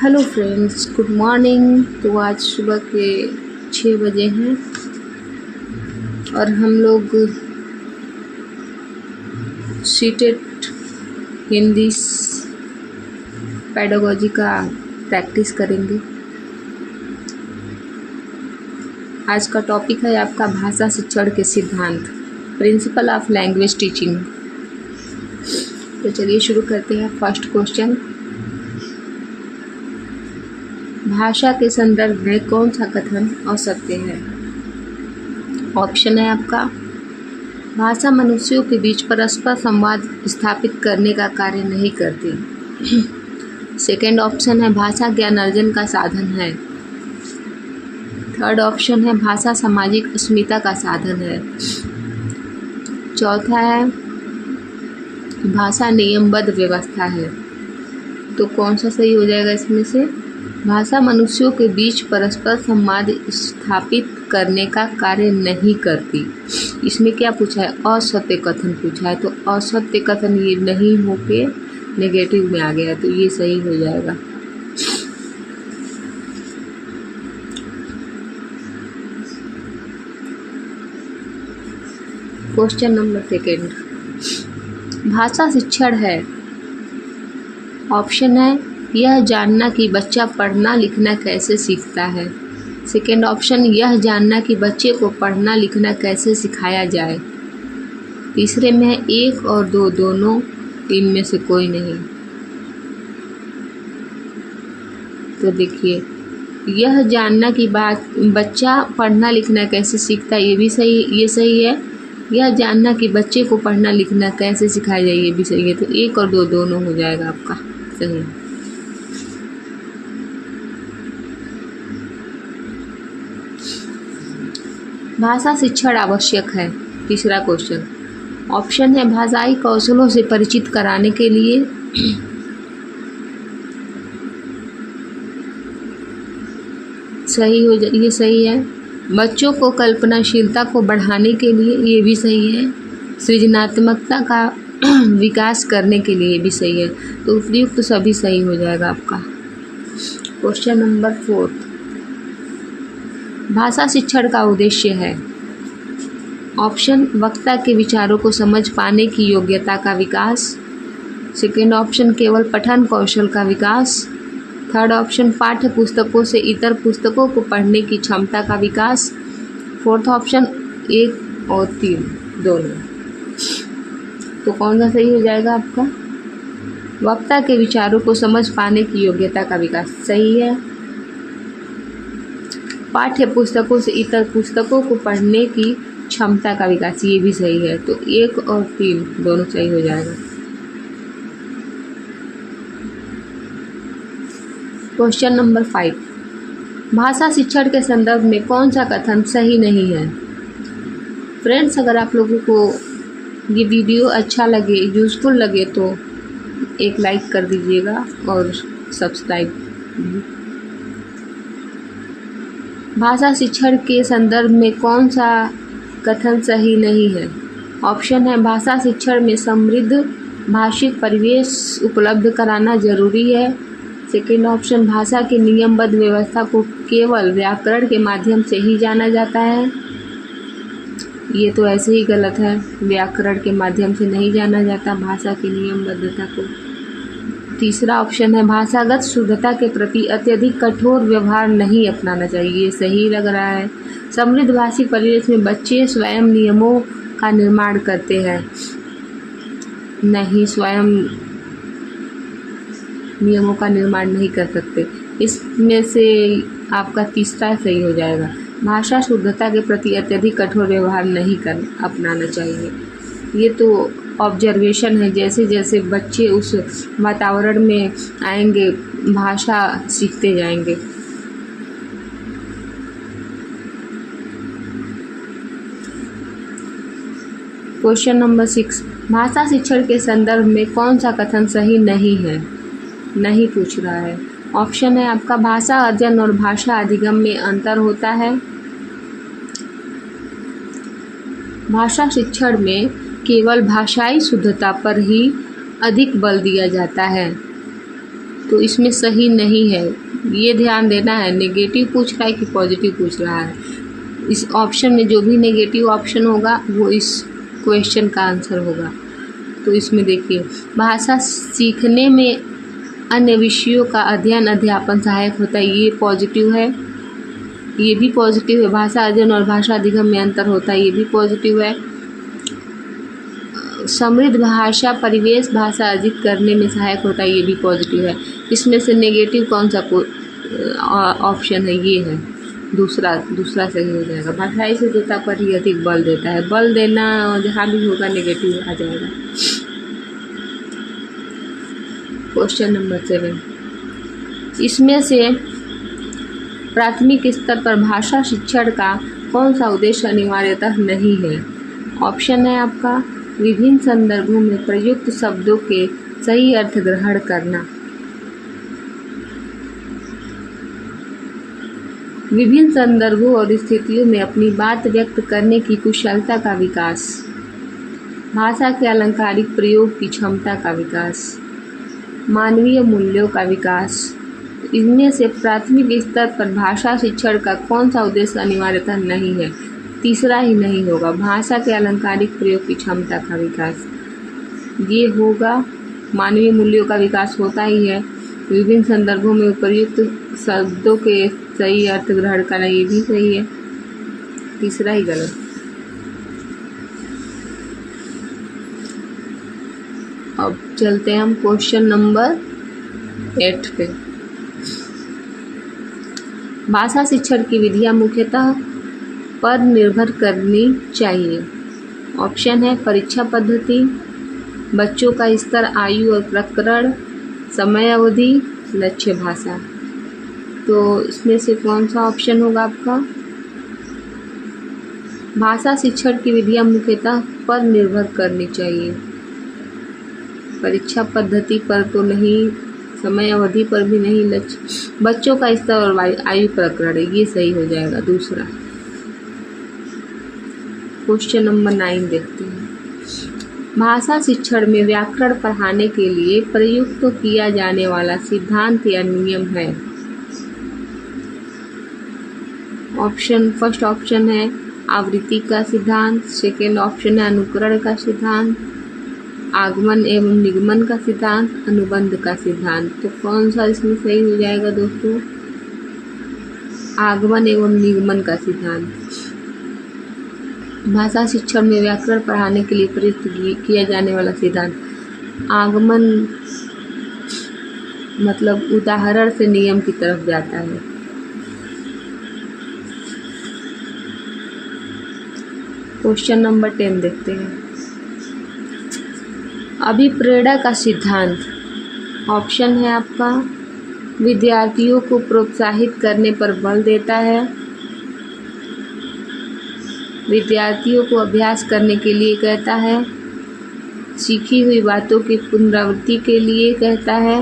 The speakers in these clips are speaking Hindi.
Hello friends, good morning. तो आज सुबह के 6 बजे हैं और हम लोग सीटेट हिंदी पेडागोजी का प्रैक्टिस करेंगे। आज का टॉपिक है आपका भाषा शिक्षण के सिद्धांत, प्रिंसिपल ऑफ लैंग्वेज टीचिंग। तो चलिए शुरू करते हैं। फर्स्ट क्वेश्चन, भाषा के संदर्भ में कौन सा कथन असत्य है? ऑप्शन है आपका, भाषा मनुष्यों के बीच परस्पर संवाद स्थापित करने का कार्य नहीं करती। सेकंड ऑप्शन है, भाषा ज्ञान अर्जन का साधन है। थर्ड ऑप्शन है, भाषा सामाजिक अस्मिता का साधन है। चौथा है, भाषा नियमबद्ध व्यवस्था है। तो कौन सा सही हो जाएगा इसमें से? भाषा मनुष्यों के बीच परस्पर संवाद स्थापित करने का कार्य नहीं करती। इसमें क्या पूछा है? असत्य कथन पूछा है। तो असत्य कथन ये नहीं होके नेगेटिव में आ गया, तो ये सही हो जाएगा। क्वेश्चन नंबर सेकेंड, भाषा शिक्षण है। ऑप्शन है, यह जानना कि बच्चा पढ़ना लिखना कैसे सीखता है। सेकेंड ऑप्शन, यह जानना कि बच्चे को पढ़ना लिखना कैसे सिखाया जाए। तीसरे में है, एक और दो दोनों, तीन में से कोई नहीं। तो देखिए, यह जानना कि बच्चा पढ़ना लिखना कैसे सीखता है, ये सही है। यह जानना कि बच्चे को पढ़ना लिखना कैसे सिखाया जाए, ये भी सही है। तो एक और दो दोनों हो जाएगा आपका सही। भाषा शिक्षण आवश्यक है। तीसरा क्वेश्चन, ऑप्शन है, भाषाई कौशलों से परिचित कराने के लिए। ये सही है। बच्चों को कल्पनाशीलता को बढ़ाने के लिए, ये भी सही है। सृजनात्मकता का विकास करने के लिए, ये भी सही है। तो उपयुक्त तो सभी सही हो जाएगा आपका। क्वेश्चन नंबर 4, भाषा शिक्षण का उद्देश्य है। ऑप्शन, वक्ता के विचारों को समझ पाने की योग्यता का विकास। सेकेंड ऑप्शन, केवल पठन कौशल का विकास। थर्ड ऑप्शन, पाठ्य पुस्तकों से इतर पुस्तकों को पढ़ने की क्षमता का विकास। फोर्थ ऑप्शन, 1 और 3 दोनों। तो कौन सा सही हो जाएगा आपका? वक्ता के विचारों को समझ पाने की योग्यता का विकास सही है। पाठ्य पुस्तकों से इतर पुस्तकों को पढ़ने की क्षमता का विकास, ये भी सही है। तो 1 और 3 दोनों सही हो जाएगा। क्वेश्चन नंबर 5, भाषा शिक्षण के संदर्भ में कौन सा कथन सही नहीं है? फ्रेंड्स, अगर आप लोगों को ये वीडियो अच्छा लगे, यूज़फुल लगे, तो एक लाइक कर दीजिएगा और सब्सक्राइब भी। भाषा शिक्षण के संदर्भ में कौन सा कथन सही नहीं है? ऑप्शन है, भाषा शिक्षण में समृद्ध भाषिक परिवेश उपलब्ध कराना जरूरी है। सेकेंड ऑप्शन, भाषा की नियमबद्ध व्यवस्था को केवल व्याकरण के माध्यम से ही जाना जाता है। ये तो ऐसे ही गलत है, व्याकरण के माध्यम से नहीं जाना जाता भाषा की नियमबद्धता को। तीसरा ऑप्शन है, भाषागत शुद्धता के प्रति अत्यधिक कठोर व्यवहार नहीं अपनाना चाहिए, ये सही लग रहा है। समृद्ध भाषिक परिवेश में बच्चे स्वयं नियमों का निर्माण करते हैं, नहीं, स्वयं नियमों का निर्माण नहीं कर सकते। इसमें से आपका तीसरा सही हो जाएगा। भाषा शुद्धता के प्रति अत्यधिक कठोर व्यवहार नहीं अपनाना चाहिए। ये तो ऑब्जर्वेशन है, जैसे जैसे बच्चे उस वातावरण में आएंगे भाषा सीखते जाएंगे। क्वेश्चन नंबर 6, भाषा शिक्षण के संदर्भ में कौन सा कथन सही नहीं है? नहीं पूछ रहा है। ऑप्शन है आपका, भाषा अर्जन और भाषा अधिगम में अंतर होता है। भाषा शिक्षण में केवल भाषाई शुद्धता पर ही अधिक बल दिया जाता है। तो इसमें सही नहीं है, ये ध्यान देना है। नेगेटिव पूछ रहा है कि पॉजिटिव पूछ रहा है। इस ऑप्शन में जो भी नेगेटिव ऑप्शन होगा वो इस क्वेश्चन का आंसर होगा। तो इसमें देखिए, भाषा सीखने में अन्य विषयों का अध्ययन अध्यापन सहायक होता है, ये पॉजिटिव है। ये भी पॉजिटिव है। भाषा अध्ययन और भाषा अधिगम में अंतर होता है, ये भी पॉजिटिव है। समृद्ध भाषा परिवेश भाषा अर्जित करने में सहायक होता है, ये भी पॉजिटिव है। इसमें से नेगेटिव कौन सा ऑप्शन है? ये है दूसरा सही हो जाएगा। भाषाई शुद्धता पर ही अधिक बल देता है। बल देना जहाँ भी होगा नेगेटिव आ जाएगा। क्वेश्चन नंबर 7, इसमें से प्राथमिक स्तर पर भाषा शिक्षण का कौन सा उद्देश्य अनिवार्यतः नहीं है? ऑप्शन है आपका विभिन्न संदर्भों में प्रयुक्त शब्दों के सही अर्थ ग्रहण करना, विभिन्न संदर्भों और स्थितियों में अपनी बात व्यक्त करने की कुशलता का विकास, भाषा के अलंकारिक प्रयोग की क्षमता का विकास, मानवीय मूल्यों का विकास। इनमें से प्राथमिक स्तर पर भाषा शिक्षण का कौन सा उद्देश्य अनिवार्यतः नहीं है? तीसरा ही नहीं होगा, भाषा के अलंकारिक प्रयोग की क्षमता का विकास। ये होगा, मानवीय मूल्यों का विकास होता ही है। विभिन्न संदर्भों में उपयुक्त शब्दों के सही अर्थ ग्रहण करना, ये भी सही है। तीसरा ही गलत। अब चलते हैं हम क्वेश्चन नंबर 8 पे। भाषा शिक्षण की विधियां मुख्यतः पर निर्भर करनी चाहिए। ऑप्शन है परीक्षा पद्धति, बच्चों का स्तर, आयु और प्रकरण, समय अवधि, लक्ष्य भाषा। तो इसमें से कौन सा ऑप्शन होगा आपका? भाषा शिक्षण की विधियां मुख्यतः पर निर्भर करनी चाहिए। परीक्षा पद्धति पर तो नहीं, समय अवधि पर भी नहीं, लक्ष्य, बच्चों का स्तर और आयु प्रकरण, ये सही हो जाएगा दूसरा। क्वेश्चन नंबर 9 देखते हैं। भाषा शिक्षण में व्याकरण पढ़ाने के लिए प्रयुक्त किया जाने वाला सिद्धांत या नियम है। फर्स्ट ऑप्शन है आवृत्ति का सिद्धांत, सेकेंड ऑप्शन है अनुकरण का सिद्धांत, आगमन एवं निगमन का सिद्धांत, अनुबंध का सिद्धांत। तो कौन सा इसमें सही हो जाएगा दोस्तों? आगमन एवं निगमन का सिद्धांत। भाषा शिक्षण में व्याकरण पढ़ाने के लिए प्रयुक्त किया जाने वाला सिद्धांत। आगमन मतलब उदाहरण से नियम की तरफ जाता है। क्वेश्चन नंबर 10 देखते हैं। अभिप्रेरणा का सिद्धांत। ऑप्शन है आपका विद्यार्थियों को प्रोत्साहित करने पर बल देता है, विद्यार्थियों को अभ्यास करने के लिए कहता है, सीखी हुई बातों की पुनरावृत्ति के लिए कहता है,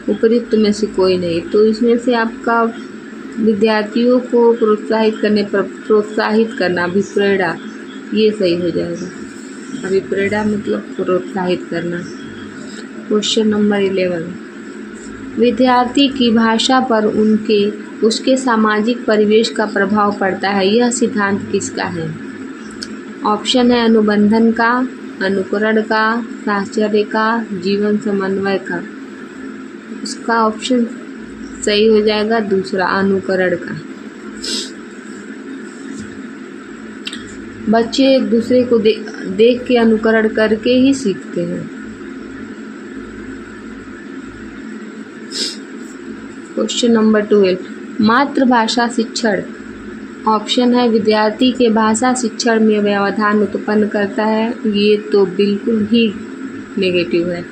उपयुक्त में से कोई नहीं। तो इसमें से आपका विद्यार्थियों को प्रोत्साहित करने पर प्रोत्साहित करना, अभिप्रेरणा, ये सही हो जाएगा। अभिप्रेरणा मतलब प्रोत्साहित करना। Question number 11। विद्यार्थी की भाषा पर उसके सामाजिक परिवेश का प्रभाव पड़ता है, यह सिद्धांत किसका है? ऑप्शन है अनुबंधन का, अनुकरण का, साहचर्य का, जीवन समन्वय का। इसका ऑप्शन सही हो जाएगा दूसरा, अनुकरण का। बच्चे एक दूसरे को देख के अनुकरण करके ही सीखते हैं। Question number 12। मातृभाषा शिक्षण। ऑप्शन है विद्यार्थी के भाषा शिक्षण में व्यवधान उत्पन्न करता है, ये तो बिल्कुल ही नेगेटिव है।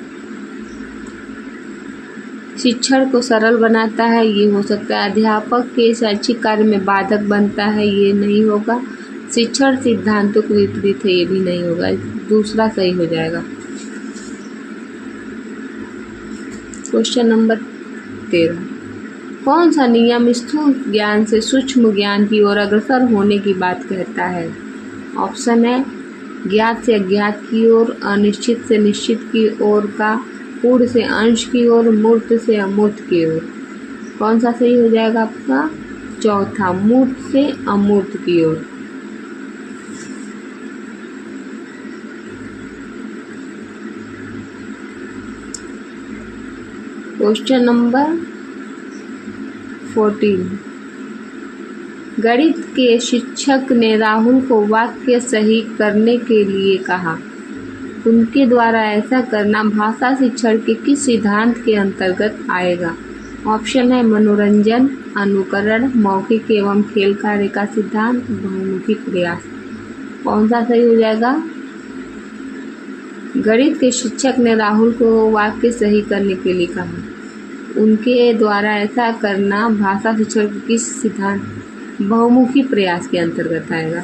शिक्षण को सरल बनाता है, ये हो सकता है। अध्यापक के शैक्षिक कार्य में बाधक बनता है, ये नहीं होगा। शिक्षण सिद्धांतों के विपरीत है, ये भी नहीं होगा। दूसरा सही हो जाएगा। Question number 13। कौन सा नियम स्थूल ज्ञान से सूक्ष्म ज्ञान की ओर अग्रसर होने की बात कहता है? ऑप्शन है ज्ञात से अज्ञात की ओर, अनिश्चित से निश्चित की ओर का, पूर्ण से अंश की ओर, मूर्त से अमूर्त की ओर। कौन सा सही हो जाएगा आपका? चौथा, मूर्त से अमूर्त की ओर। Question number 14। गणित के शिक्षक ने राहुल को वाक्य सही करने के लिए कहा। उनके द्वारा ऐसा करना भाषा शिक्षण के किस सिद्धांत के अंतर्गत आएगा? ऑप्शन है मनोरंजन, अनुकरण, मौखिक एवं खेल कार्य का सिद्धांत, बहुमुखी प्रयास। कौन सा सही हो जाएगा? गणित के शिक्षक ने राहुल को वाक्य सही करने के लिए कहा। उनके द्वारा ऐसा करना भाषा शिक्षण के किस सिद्धांत, बहुमुखी प्रयास के अंतर्गत आएगा।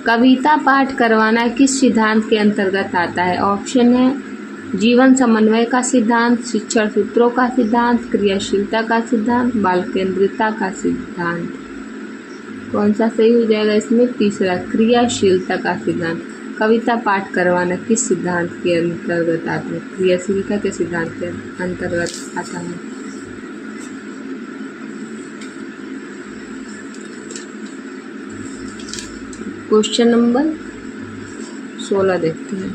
कविता पाठ करवाना किस सिद्धांत के अंतर्गत आता है? ऑप्शन है जीवन समन्वय का सिद्धांत, शिक्षण सूत्रों का सिद्धांत, क्रियाशीलता का सिद्धांत, बाल केंद्रितता का सिद्धांत। कौन सा सही हो जाएगा इसमें? तीसरा, क्रियाशीलता का सिद्धांत। कविता पाठ करवाना किस सिद्धांत के अंतर्गत आता है? क्रियाशीलता के सिद्धांत के अंतर्गत आता है। क्वेश्चन नंबर 16 देखते हैं।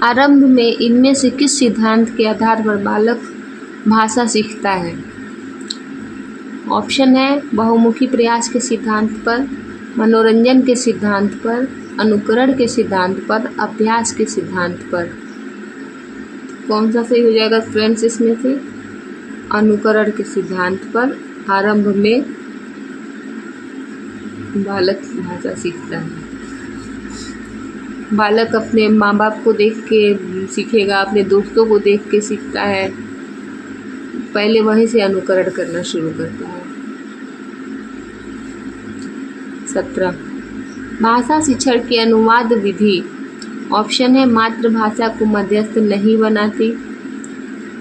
आरंभ में इनमें से किस सिद्धांत के आधार पर बालक भाषा सीखता है? ऑप्शन है बहुमुखी प्रयास के सिद्धांत पर, मनोरंजन के सिद्धांत पर, अनुकरण के सिद्धांत पर, अभ्यास के सिद्धांत पर। कौन सा सही हो जाएगा फ्रेंड्स इसमें से? अनुकरण के सिद्धांत पर आरंभ में बालक भाषा सीखता है। बालक अपने माँ बाप को देख के सीखेगा, अपने दोस्तों को देख के सीखता है, पहले वहीं से अनुकरण करना शुरू करता है। 17, भाषा शिक्षण की अनुवाद विधि। ऑप्शन है मातृभाषा को मध्यस्थ नहीं बनाती,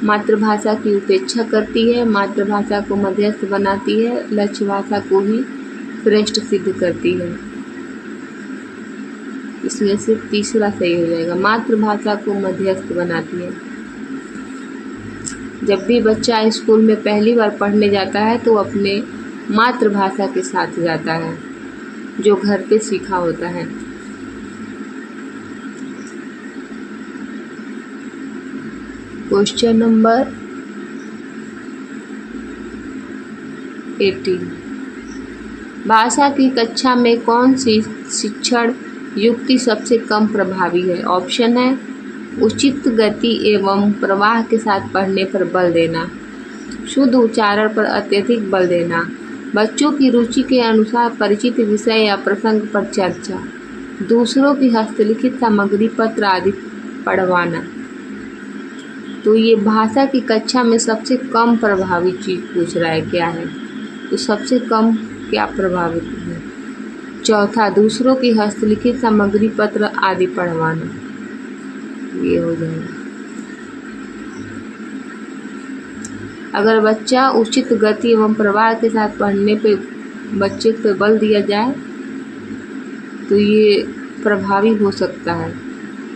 मातृभाषा की उपेक्षा करती है, मातृभाषा को मध्यस्थ बनाती है, लक्ष्य भाषा को ही श्रेष्ठ सिद्ध करती है। इसमें से तीसरा सही हो जाएगा, मातृभाषा को मध्यस्थ बनाती है। जब भी बच्चा स्कूल में पहली बार पढ़ने जाता है तो अपने मातृभाषा के साथ जाता है, जो घर पे सीखा होता है। क्वेश्चन नंबर 18, भाषा की कक्षा में कौन सी शिक्षण युक्ति सबसे कम प्रभावी है? ऑप्शन है उचित गति एवं प्रवाह के साथ पढ़ने पर बल देना, शुद्ध उच्चारण पर अत्यधिक बल देना, बच्चों की रुचि के अनुसार परिचित विषय या प्रसंग पर चर्चा, दूसरों की हस्तलिखित सामग्री पत्र आदि पढ़वाना। तो ये भाषा की कक्षा में सबसे कम प्रभावी चीज़ पूछ रहा है क्या है? तो सबसे कम क्या प्रभावित है? चौथा, दूसरों की हस्तलिखित सामग्री पत्र आदि पढ़वाना, ये हो जाएगा। अगर बच्चा उचित गति एवं प्रवाह के साथ पढ़ने पे बच्चे पे बल दिया जाए तो ये प्रभावी हो सकता है।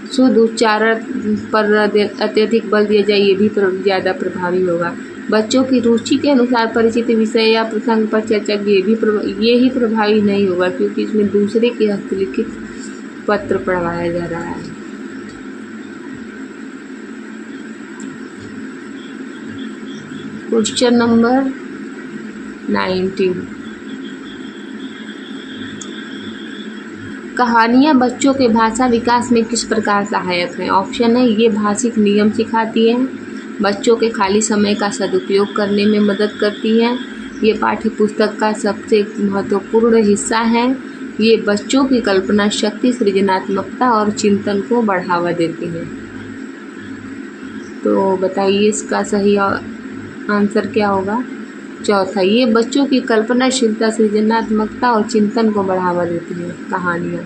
शुद्ध उच्चारण पर अत्यधिक बल दिया जाए, ये भी ज़्यादा प्रभावी होगा। बच्चों की रुचि के अनुसार परिचित विषय या प्रसंग पर चर्चा, ये ही प्रभावी नहीं होगा, क्योंकि इसमें दूसरे के हस्तलिखित पत्र पढ़वाया जा रहा है। क्वेश्चन नंबर 19, कहानियाँ बच्चों के भाषा विकास में किस प्रकार सहायक हैं? ऑप्शन है ये भाषिक नियम सिखाती हैं, बच्चों के खाली समय का सदुपयोग करने में मदद करती हैं, ये पाठ्य पुस्तक का सबसे महत्वपूर्ण हिस्सा है, ये बच्चों की कल्पना शक्ति, सृजनात्मकता और चिंतन को बढ़ावा देती हैं। तो बताइए इसका सही आंसर क्या होगा? चौथा, ये बच्चों की कल्पनाशीलता, सृजनात्मकता और चिंतन को बढ़ावा देती है कहानियाँ।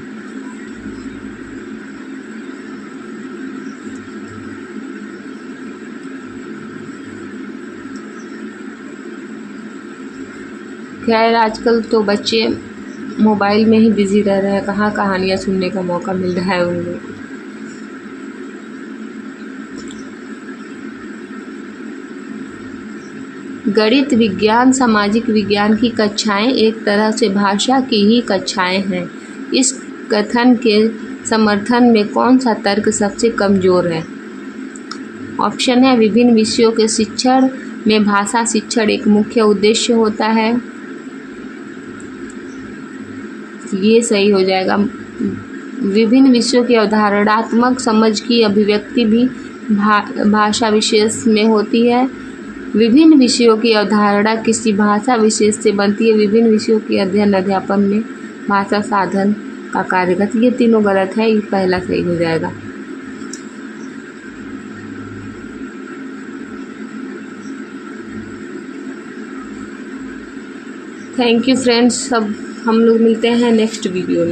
खैर आजकल तो बच्चे मोबाइल में ही बिजी रह रहे हैं, कहाँ कहानियाँ सुनने का मौका मिल रहा है उनको। गणित, विज्ञान, सामाजिक विज्ञान की कक्षाएं एक तरह से भाषा की ही कक्षाएं हैं। इस कथन के समर्थन में कौन सा तर्क सबसे कमजोर है? ऑप्शन है विभिन्न विषयों के शिक्षण में भाषा शिक्षण एक मुख्य उद्देश्य होता है। ये सही हो जाएगा। विभिन्न विषयों की अवधारणात्मक समझ की अभिव्यक्ति भी भाषा विशेष में होती है। विभिन्न विषयों की अवधारणा किसी भाषा विशेष से बनती है। विभिन्न विषयों के अध्ययन अध्यापन में भाषा साधन का कार्य करती है। ये तीनों गलत है, ये पहला सही हो जाएगा। Thank you friends. अब हम लोग मिलते हैं नेक्स्ट वीडियो में।